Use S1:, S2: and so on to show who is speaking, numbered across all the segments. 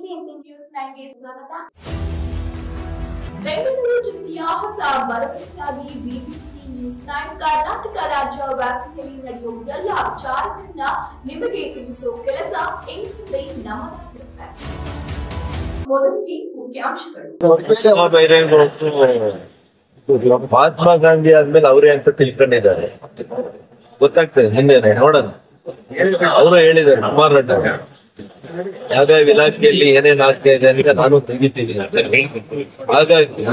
S1: BBMP news 9 ಗೆ ಸ್ವಾಗತ. ಬೆಂಗಳೂರು ಜಿಲ್ಲೆಯ ಹೊಸ ಭರವಸೆಯಾಗಿ ಬಿಬಿಎಂಪಿ ನ್ಯೂಸ್ 9 ಕರ್ನಾಟಕ ರಾಜ್ಯ ವ್ಯಾಪ್ತಿಯಲ್ಲಿ ನಡೆಯುವ ಎಲ್ಲ ವಿಚಾರಗಳನ್ನ ನಿಮಗೆ ತಿಳಿಸುವ ಕೆಲಸ ಇಂದಿನಿಂದ ನಮ್ಮದಾಗಿರುತ್ತೆ. ಮೊದಲಿಗೆ ಮುಖ್ಯಾಂಶಗಳು.
S2: ಮಹಾತ್ಮ ಗಾಂಧಿ ಆದ್ಮೇಲೆ ಅವರೇ ಅಂತ ತಿಳ್ಕೊಂಡಿದ್ದಾರೆ, ಗೊತ್ತಾಗ್ತದೆ ಮುಂದೆನೆ ನೋಡೋಣ. ಅವರು ಹೇಳಿದ್ದಾರೆ ಕುಮಾರ್ ರೆಡ್ಡಿ ಯಾವ್ಯಾವ ಇಲಾಖೆಯಲ್ಲಿ ಏನೇನ್ ಆಗ್ತಾ ಇದೆ ಅಂತ ನಾನು ತೆಗಿತೀನಿ. ಹಾಗಾಗಿ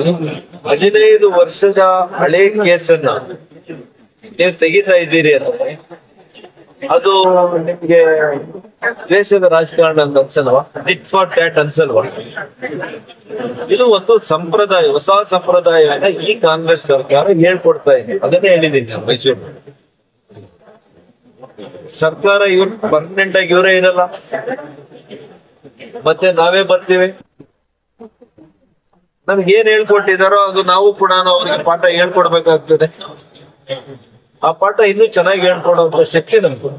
S2: 15 ವರ್ಷದ ಹಳೆ ಕೇಸನ್ನ ನೀವು ತೆಗಿತಾ ಇದ್ದೀರಿ ಅಂತ ಅದು ನಿಮ್ಗೆ ದೇಶದ ರಾಜಕಾರಣ ಅಂತ ಅನ್ಸಲ್ವಾ? ಟಿಟ್ ಫಾರ್ ಟ್ಯಾಟ್ ಅನ್ಸಲ್ವಾ? ಇದು ಒಂದು ಸಂಪ್ರದಾಯ, ಹೊಸ ಸಂಪ್ರದಾಯನ ಈ ಕಾಂಗ್ರೆಸ್ ಸರ್ಕಾರ ಹೇಳ್ಕೊಡ್ತಾ ಇದೆ. ಅದನ್ನೇ ಹೇಳಿದ್ದೀನಿ ನಾನು ಮೈಸೂರು ಸರ್ಕಾರ ಇವ್ರು ಪರ್ಮನೆಂಟ್ ಆಗಿ ಇವರೇ ಇರಲ್ಲ, ಮತ್ತೆ ನಾವೇ ಬರ್ತೀವಿ. ನಮ್ಗೆ ಏನ್ ಹೇಳ್ಕೊಟ್ಟಿದಾರೋ ಅದು ನಾವು ಕೂಡ ಅವ್ರಿಗೆ ಪಾಠ ಹೇಳ್ಕೊಡ್ಬೇಕಾಗ್ತದೆ. ಆ ಪಾಠ ಇನ್ನೂ ಚೆನ್ನಾಗಿ ಹೇಳ್ಕೊಡುವಂತ ಶಕ್ತಿ ನಮ್ಗೆ.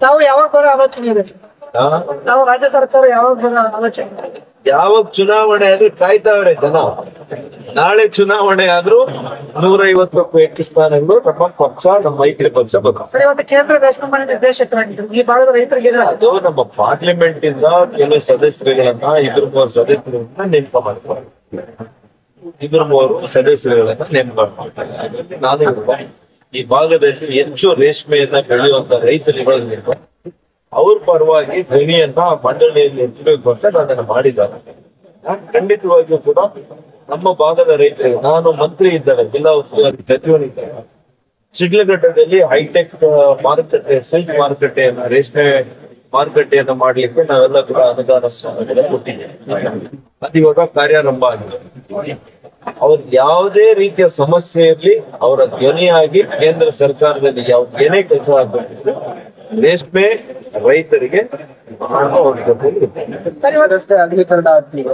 S3: ತಾವು ಯಾವಾಗ ಬರೋ ಆಲೋಚನೆ ಇದೆ? ನಾವು ರಾಜ್ಯ ಸರ್ಕಾರ ಯಾವಾಗ ಬರೋ ಆಲೋಚನೆ?
S2: ಯಾವಾಗ ಚುನಾವಣೆ ಆದ್ರೂ ಕಾಯ್ತಾವ್ರೆ ಜನ. ನಾಳೆ ಚುನಾವಣೆ ಆದ್ರೂ 150ಕ್ಕೂ ಹೆಚ್ಚು ಸ್ಥಾನಗಳು ನಮ್ಮ ಪಕ್ಷ, ನಮ್ಮ ಮೈತ್ರಿ ಪಕ್ಷ ಬರುತ್ತೆ.
S3: ಸರ್, ಇವತ್ತು ಕೇಂದ್ರ ರೇಷ್ಮೆ ಮಂಡಳಿ ನಿರ್ದೇಶಕರಾಗಿದ್ದರು. ಈ ಭಾಗದ ರೈತರಿಗೆ
S2: ಅದು ನಮ್ಮ ಪಾರ್ಲಿಮೆಂಟ್ ಇಂದ ಕೆಲವು ಸದಸ್ಯರುಗಳನ್ನ 2-3 ಸದಸ್ಯರುಗಳನ್ನ ನೇಮಕ ಮಾಡ್ತಾರೆ. 2-3 ಸದಸ್ಯರುಗಳನ್ನ ನೇಮಕ ಮಾಡ್ತಾರೆ. ಹಾಗಾಗಿ ನಾನು ಈ ಭಾಗದಲ್ಲಿ ಹೆಚ್ಚು ರೇಷ್ಮೆಯನ್ನ ಬೆಳೆಯುವಂತ ರೈತರುಗಳು ಅವ್ರ ಪರವಾಗಿ ಧ್ವನಿಯನ್ನ ಮಂಡಳಿಯಲ್ಲಿ ಎತ್ತಬೇಕು ಅಂತ ಅದನ್ನ ಮಾಡಿದ್ದಾರೆ. ಖಂಡಿತವಾಗಿಯೂ ಕೂಡ ನಮ್ಮ ಭಾಗದ ರೈತರಿಗೆ, ನಾನು ಮಂತ್ರಿ ಇದ್ದಾರೆ, ಜಿಲ್ಲಾ ಉಸ್ತುವಾರಿ ಸಚಿವರಿದ್ದಾರೆ, ಶಿಡ್ಲಘಟ್ಟದಲ್ಲಿ ಹೈಟೆಕ್ ಮಾರುಕಟ್ಟೆ, ಸಿಲ್ಕ್ ಮಾರುಕಟ್ಟೆಯನ್ನ, ರೇಷ್ಮೆ ಮಾರುಕಟ್ಟೆಯನ್ನ ಮಾಡ್ಲಿಕ್ಕೆ ನಾವೆಲ್ಲ ಕೂಡ ಅನುದಾನ ಕೊಟ್ಟಿದ್ದೇವೆ. ಅದು ಇವಾಗ ಕಾರ್ಯಾರಂಭ ಆಗಿದೆ. ಅವ್ರ ಯಾವುದೇ ರೀತಿಯ ಸಮಸ್ಯೆ ಇರಲಿ ಅವರ ಧ್ವನಿಯಾಗಿ ಕೇಂದ್ರ ಸರ್ಕಾರದಲ್ಲಿ ಏನೇ ಕೆಲಸ ಆಗಬೇಕು ರೇಷ್ಮೆ ರೈತರಿಗೆ
S3: ರಸ್ತೆ ಅಗಲೀಕರಣ ಆಗ್ತಿದೆ.